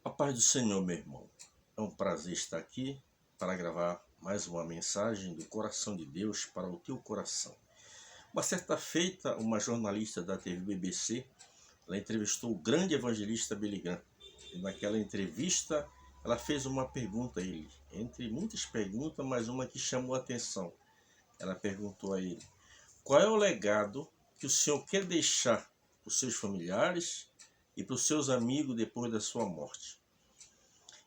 A paz do Senhor, meu irmão. É um prazer estar aqui para gravar mais uma mensagem do coração de Deus para o teu coração. Uma certa feita, uma jornalista da TV BBC, ela entrevistou o grande evangelista Billy Graham. E naquela entrevista, ela fez uma pergunta a ele. Entre muitas perguntas, mas uma que chamou a atenção. Ela perguntou a ele: qual é o legado que o Senhor quer deixar para os seus familiares e para os seus amigos depois da sua morte?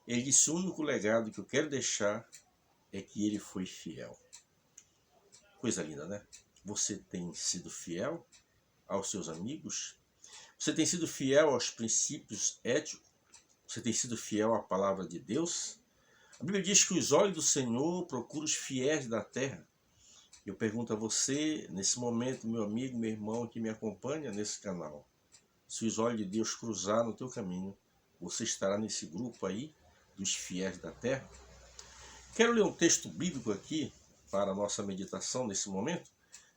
Ele disse: o único legado que eu quero deixar é que ele foi fiel. Coisa linda, né? Você tem sido fiel aos seus amigos? Você tem sido fiel aos princípios éticos? Você tem sido fiel à palavra de Deus? A Bíblia diz que os olhos do Senhor procuram os fiéis da terra. Eu pergunto a você, nesse momento, meu amigo, meu irmão que me acompanha nesse canal, se os olhos de Deus cruzar no teu caminho, você estará nesse grupo aí dos fiéis da terra? Quero ler um texto bíblico aqui para a nossa meditação nesse momento.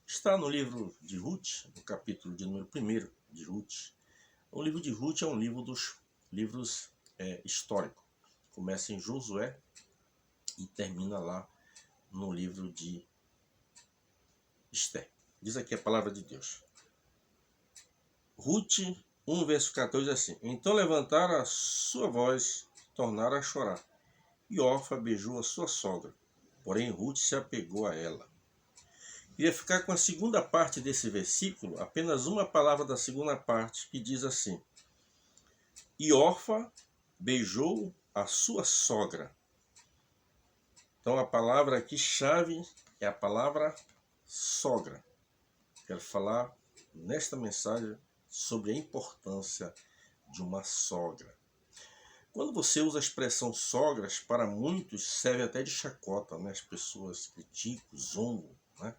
Está no livro de Ruth, no capítulo de número 1 de Ruth. O livro de Ruth é um livro dos livros históricos. Começa em Josué e termina lá no livro de Esther. Diz aqui a palavra de Deus. Ruth 1, verso 14, assim: então levantaram a sua voz e tornaram a chorar. E Orfa beijou a sua sogra, porém Ruth se apegou a ela. Queria ficar com a segunda parte desse versículo, apenas uma palavra da segunda parte, que diz assim: e Orfa beijou a sua sogra. Então a palavra aqui chave é a palavra sogra. Quero falar nesta mensagem sobre a importância de uma sogra. Quando você usa a expressão sogras, para muitos serve até de chacota, né? As pessoas criticam, zombam, né?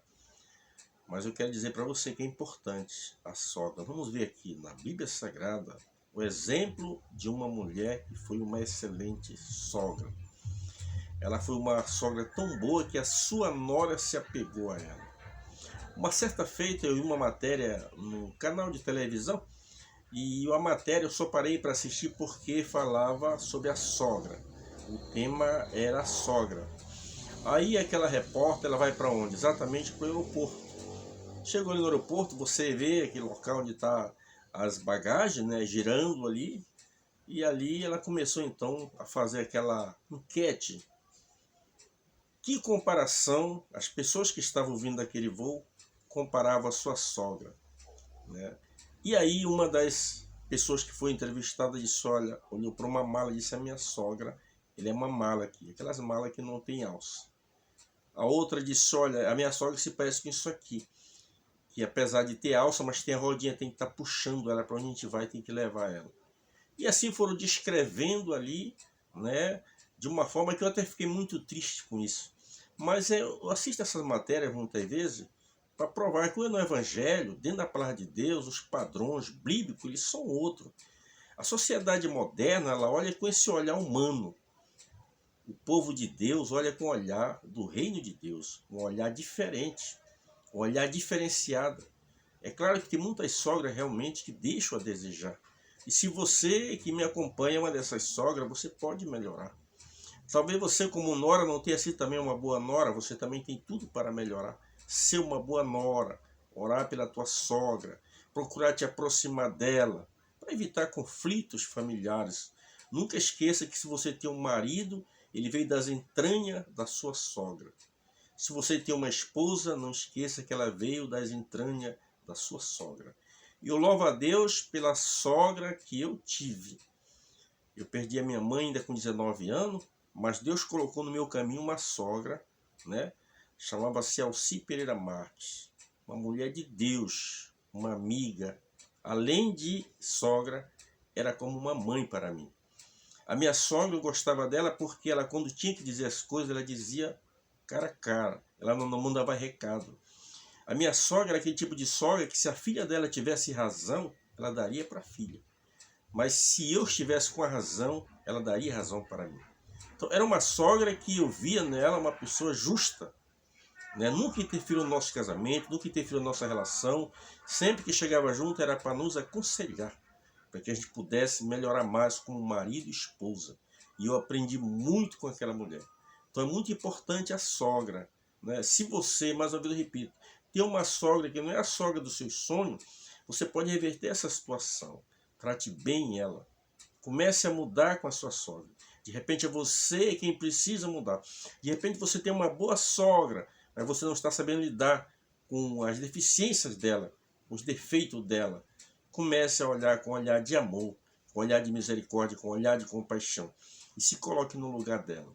Mas eu quero dizer para você que é importante a sogra. Vamos ver aqui na Bíblia Sagrada o exemplo de uma mulher que foi uma excelente sogra. Ela foi uma sogra tão boa que a sua nora se apegou a ela. Uma certa feita eu vi uma matéria no canal de televisão e a matéria eu só parei para assistir porque falava sobre a sogra. O tema era a sogra. Aí aquela repórter ela vai para onde? Exatamente para o aeroporto. Chegou ali no aeroporto, você vê aquele local onde está as bagagens, né, girando ali. E ali ela começou então a fazer aquela enquete. Que comparação as pessoas que estavam vindo daquele voo comparavam a sua sogra, né? E aí uma das pessoas que foi entrevistada disse: olha, olhou para uma mala e disse: a minha sogra, ele é uma mala aqui, aquelas malas que não tem alça. A outra disse: olha, a minha sogra se parece com isso aqui, que apesar de ter alça, mas tem a rodinha, tem que estar puxando ela para onde a gente vai, tem que levar ela. E assim foram descrevendo ali, né, de uma forma que eu até fiquei muito triste com isso. Mas eu assisto essas matérias muitas vezes para provar que no Evangelho, dentro da palavra de Deus, os padrões bíblicos eles são outros. A sociedade moderna ela olha com esse olhar humano. O povo de Deus olha com o olhar do reino de Deus, um olhar diferente, um olhar diferenciado. É claro que tem muitas sogras realmente que deixam a desejar. E se você que me acompanha é uma dessas sogras, você pode melhorar. Talvez você como nora não tenha sido também uma boa nora, você também tem tudo para melhorar. Ser uma boa nora, orar pela tua sogra, procurar te aproximar dela, para evitar conflitos familiares. Nunca esqueça que se você tem um marido, ele veio das entranhas da sua sogra. Se você tem uma esposa, não esqueça que ela veio das entranhas da sua sogra. E eu louvo a Deus pela sogra que eu tive. Eu perdi a minha mãe ainda com 19 anos, mas Deus colocou no meu caminho uma sogra, né? Chamava-se Alci Pereira Marques. Uma mulher de Deus, uma amiga. Além de sogra, era como uma mãe para mim. A minha sogra, eu gostava dela porque ela, quando tinha que dizer as coisas, ela dizia cara a cara. Ela não mandava recado. A minha sogra era aquele tipo de sogra que se a filha dela tivesse razão, ela daria para a filha. Mas se eu estivesse com a razão, ela daria razão para mim. Então era uma sogra que eu via nela uma pessoa justa, né? Nunca interferiu no nosso casamento, nunca interferiu na nossa relação. Sempre que chegava junto era para nos aconselhar, para que a gente pudesse melhorar mais como marido e esposa. E eu aprendi muito com aquela mulher. Então é muito importante a sogra, né? Se você, mais uma vez eu repito, tem uma sogra que não é a sogra dos seus sonhos, você pode reverter essa situação. Trate bem ela. Comece a mudar com a sua sogra. De repente é você quem precisa mudar. De repente você tem uma boa sogra, mas você não está sabendo lidar com as deficiências dela, com os defeitos dela. Comece a olhar com um olhar de amor, com um olhar de misericórdia, com um olhar de compaixão. E se coloque no lugar dela.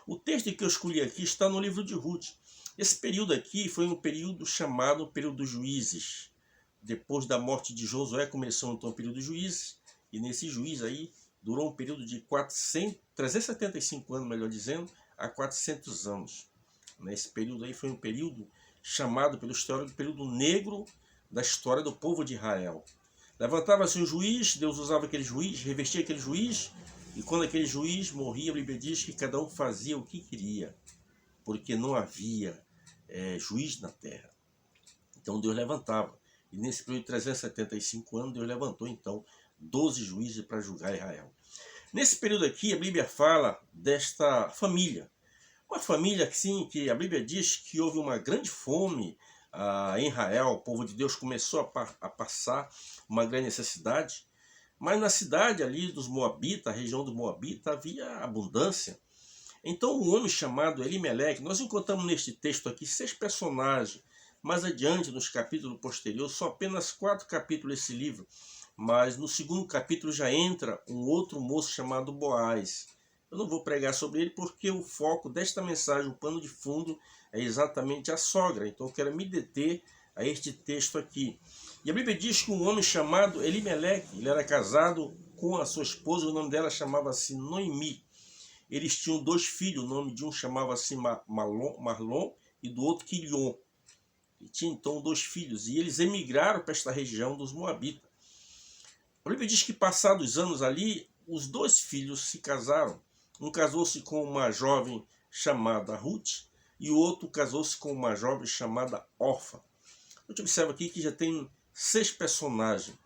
O texto que eu escolhi aqui está no livro de Ruth. Esse período aqui foi um período chamado período dos juízes. Depois da morte de Josué começou então o período dos juízes. E nesse juízo aí durou um período de 375 anos, melhor dizendo, a 400 anos. Nesse período aí foi um período chamado pelo histórico de período negro da história do povo de Israel. Levantava-se um juiz, Deus usava aquele juiz, revestia aquele juiz, e quando aquele juiz morria, a Bíblia diz que cada um fazia o que queria, porque não havia juiz na terra. Então Deus levantava. E nesse período de 375 anos, Deus levantou então 12 juízes para julgar Israel. Nesse período aqui, a Bíblia fala desta família. Uma família assim, que a Bíblia diz que houve uma grande fome em Israel. O povo de Deus começou a passar uma grande necessidade. Mas na cidade ali dos Moabitas, a região do Moabita, havia abundância. Então um homem chamado Elimeleque, nós encontramos neste texto aqui 6 personagens. Mais adiante, nos capítulos posteriores, são apenas 4 capítulos desse livro. Mas no segundo capítulo já entra um outro moço chamado Boaz. Eu não vou pregar sobre ele porque o foco desta mensagem, o pano de fundo, é exatamente a sogra. Então eu quero me deter a este texto aqui. E a Bíblia diz que um homem chamado Elimeleque, ele era casado com a sua esposa, o nome dela chamava-se Noemi. Eles tinham 2 filhos, o nome de um chamava-se Marlon e do outro Quilion. E tinha então 2 filhos, e eles emigraram para esta região dos Moabitas. A Bíblia diz que passados anos ali, os 2 filhos se casaram. Um casou-se com uma jovem chamada Ruth, e o outro casou-se com uma jovem chamada Orfa. A gente observa aqui que já tem 6 personagens.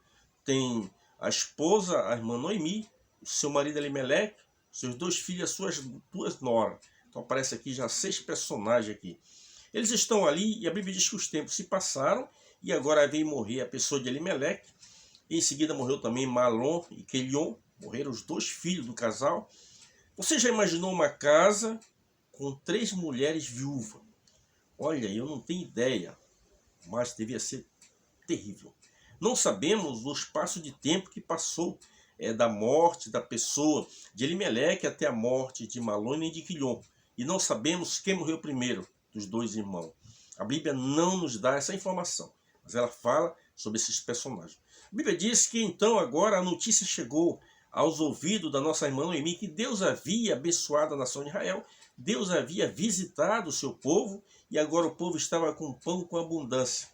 Tem a esposa, a irmã Noemi, o seu marido Elimeleque, seus 2 filhos e as suas 2 noras. Então aparece aqui já 6 personagens aqui. Eles estão ali e a Bíblia diz que os tempos se passaram e agora veio morrer a pessoa de Elimeleque. Em seguida morreu também Malom e Quelion, morreram os 2 filhos do casal. Você já imaginou uma casa com 3 mulheres viúvas? Olha, eu não tenho ideia, mas devia ser terrível. Não sabemos o espaço de tempo que passou da morte da pessoa de Elimeleque até a morte de Malom e de Quilion. E não sabemos quem morreu primeiro dos 2 irmãos. A Bíblia não nos dá essa informação, mas ela fala sobre esses personagens. A Bíblia diz que então agora a notícia chegou aos ouvidos da nossa irmã Noemi que Deus havia abençoado a nação de Israel, Deus havia visitado o seu povo e agora o povo estava com pão com abundância.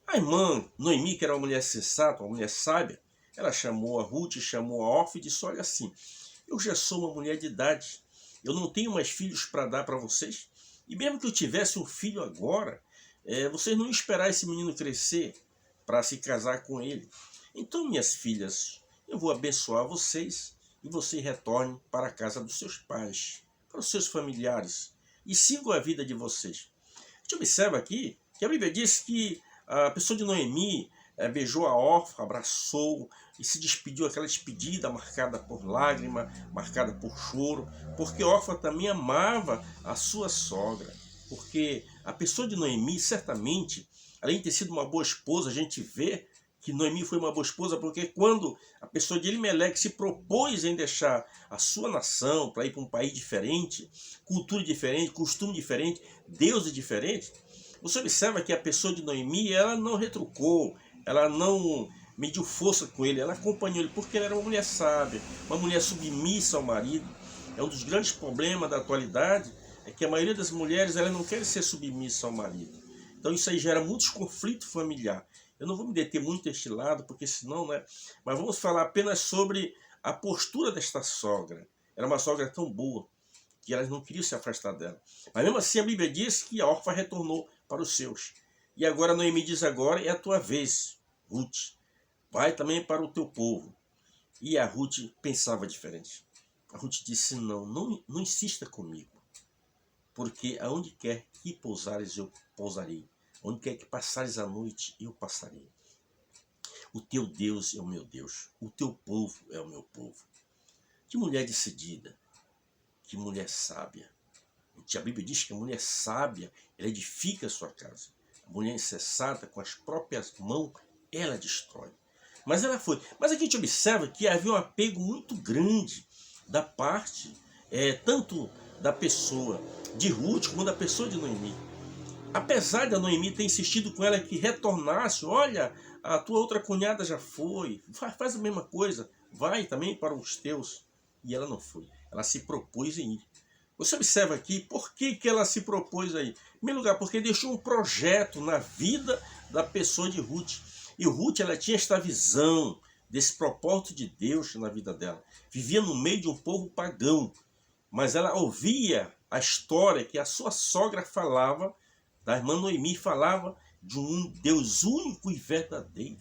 A irmã Noemi, que era uma mulher sensata, uma mulher sábia, ela chamou a Ruth, chamou a Orfa e disse: olha assim, eu já sou uma mulher de idade, eu não tenho mais filhos para dar para vocês, e mesmo que eu tivesse um filho agora, vocês não iam esperar esse menino crescer para se casar com ele. Então, minhas filhas, eu vou abençoar vocês e vocês retornem para a casa dos seus pais, para os seus familiares, e sigam a vida de vocês. A gente observa aqui que a Bíblia diz que a pessoa de Noemi beijou a Orfa, abraçou e se despediu, aquela despedida marcada por lágrima, marcada por choro, porque Orfa também amava a sua sogra. Porque a pessoa de Noemi, certamente, além de ter sido uma boa esposa, a gente vê que Noemi foi uma boa esposa, porque quando a pessoa de Elimeleque se propôs em deixar a sua nação para ir para um país diferente, cultura diferente, costume diferente, deuses diferentes, você observa que a pessoa de Noemi, ela não retrucou, ela não mediu força com ele, ela acompanhou ele, porque ela era uma mulher sábia, uma mulher submissa ao marido. É um dos grandes problemas da atualidade, é que a maioria das mulheres ela não quer ser submissa ao marido. Então isso aí gera muitos conflitos familiares. Eu não vou me deter muito neste lado, porque senão, né? Mas vamos falar apenas sobre a postura desta sogra. Era uma sogra tão boa que elas não queriam se afastar dela. Mas mesmo assim a Bíblia diz que a Orfa retornou para os seus. E agora Noemi diz agora, é a tua vez, Ruth. vai também para o teu povo. E a Ruth pensava diferente. A Ruth disse, não insista comigo, porque aonde quer que pousares, eu pousarei. Onde quer que passares a noite, eu passarei. O teu Deus é o meu Deus, o teu povo é o meu povo. Que mulher decidida, que mulher sábia. A Bíblia diz que a mulher sábia, ela edifica a sua casa. A mulher insensata, com as próprias mãos, ela destrói. Mas ela foi. Mas aqui a gente observa que havia um apego muito grande da parte, tanto da pessoa de Ruth, como da pessoa de Noemi. Apesar da Noemi ter insistido com ela que retornasse, olha, a tua outra cunhada já foi, faz a mesma coisa, vai também para os teus. E ela não foi, ela se propôs em ir. Você observa aqui, por que ela se propôs aí? Em primeiro lugar, porque deixou um projeto na vida da pessoa de Ruth. E Ruth, ela tinha esta visão desse propósito de Deus na vida dela. Vivia no meio de um povo pagão, mas ela ouvia a história que a sua sogra falava, da irmã Noemi falava de um Deus único e verdadeiro.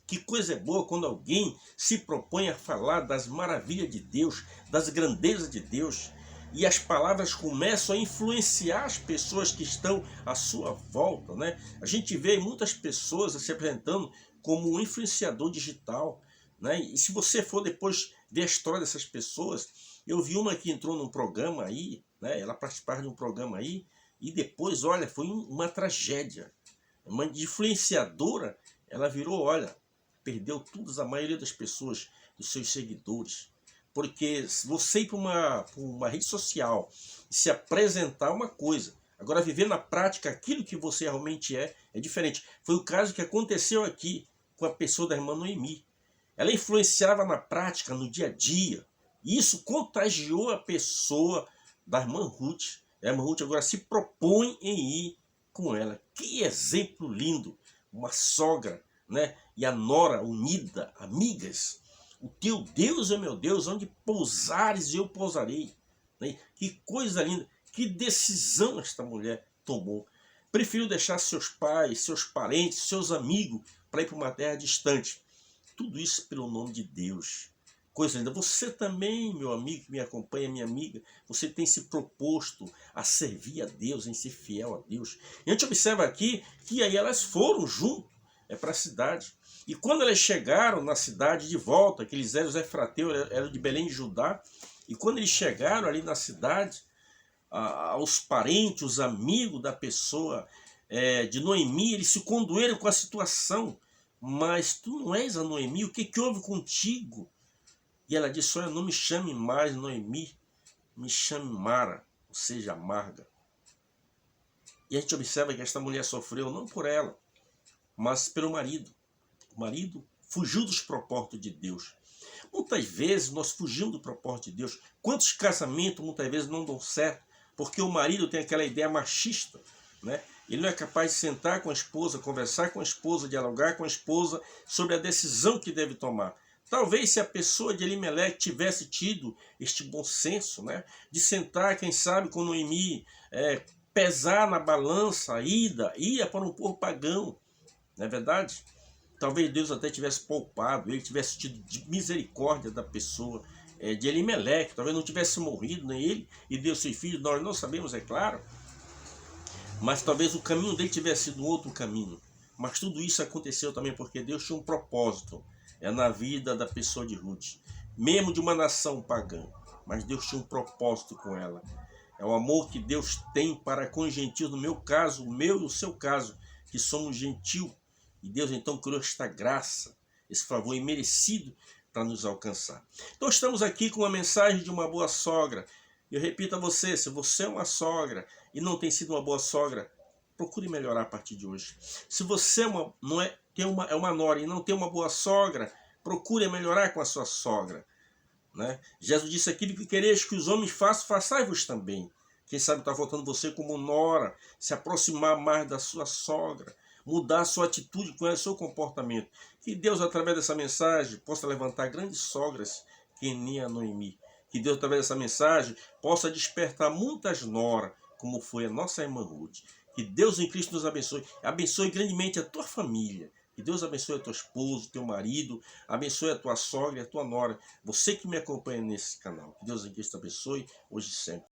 Que coisa boa quando alguém se propõe a falar das maravilhas de Deus, das grandezas de Deus, e as palavras começam a influenciar as pessoas que estão à sua volta, né? A gente vê muitas pessoas se apresentando como um influenciador digital, né? E se você for depois ver a história dessas pessoas, eu vi uma que entrou num programa aí, né? Ela participava de um programa aí, e depois, olha, foi uma tragédia. Uma influenciadora, ela virou, olha, perdeu tudo, a maioria das pessoas, dos seus seguidores. Porque você ir para uma rede social e se apresentar uma coisa, agora viver na prática aquilo que você realmente é diferente. Foi o caso que aconteceu aqui com a pessoa da irmã Noemi. Ela influenciava na prática, no dia a dia. E isso contagiou a pessoa da irmã Ruth. A irmã Ruth agora se propõe em ir com ela. Que exemplo lindo! Uma sogra, né? E a nora unida, amigas. O teu Deus é meu Deus, onde pousares eu pousarei. Né? Que coisa linda, que decisão esta mulher tomou. Preferiu deixar seus pais, seus parentes, seus amigos para ir para uma terra distante. Tudo isso pelo nome de Deus. Coisa linda. Você também, meu amigo que me acompanha, minha amiga, você tem se proposto a servir a Deus, em ser fiel a Deus. E a gente observa aqui que aí elas foram junto para a cidade. E quando elas chegaram na cidade de volta, que eles eram os Efrateus, eram de Belém de Judá, e quando eles chegaram ali na cidade, aos parentes, os amigos da pessoa de Noemi, eles se condoeram com a situação. Mas tu não és a Noemi, o que houve contigo? E ela disse, olha, não me chame mais Noemi, me chame Mara, ou seja, amarga. E a gente observa que esta mulher sofreu não por ela, mas pelo marido. O marido fugiu dos propósitos de Deus. Muitas vezes nós fugimos do propósito de Deus. Quantos casamentos muitas vezes não dão certo? Porque o marido tem aquela ideia machista, né? Ele não é capaz de sentar com a esposa, conversar com a esposa, dialogar com a esposa sobre a decisão que deve tomar. Talvez se a pessoa de Elimeleque tivesse tido este bom senso, né? De sentar, quem sabe, com Noemi, pesar na balança a ia para um povo pagão, não é verdade? Talvez Deus até tivesse poupado, ele tivesse tido misericórdia da pessoa de Elimeleque, talvez não tivesse morrido, nem ele e Deus seu filho, nós não sabemos, é claro. Mas talvez o caminho dele tivesse sido outro caminho. Mas tudo isso aconteceu também porque Deus tinha um propósito na vida da pessoa de Ruth. Mesmo de uma nação pagã, mas Deus tinha um propósito com ela. É o amor que Deus tem para com os gentios, no meu caso, o meu e o seu caso, que somos gentil. E Deus então criou esta graça, esse favor imerecido para nos alcançar. Então estamos aqui com uma mensagem de uma boa sogra. Eu repito a você, se você é uma sogra e não tem sido uma boa sogra, procure melhorar a partir de hoje. Se você é uma nora e não tem uma boa sogra, procure melhorar com a sua sogra. Né? Jesus disse, aquilo que quereis que os homens façam, façai-vos também. Quem sabe está faltando você como nora, se aproximar mais da sua sogra, mudar a sua atitude com ela, seu comportamento. Que Deus, através dessa mensagem, possa levantar grandes sogras que nem a Noemi. Que Deus, através dessa mensagem, possa despertar muitas noras, como foi a nossa irmã Ruth. Que Deus em Cristo nos abençoe. Abençoe grandemente a tua família. Que Deus abençoe a tua esposa, teu marido, abençoe a tua sogra e a tua nora. Você que me acompanha nesse canal. Que Deus em Cristo te abençoe hoje e sempre.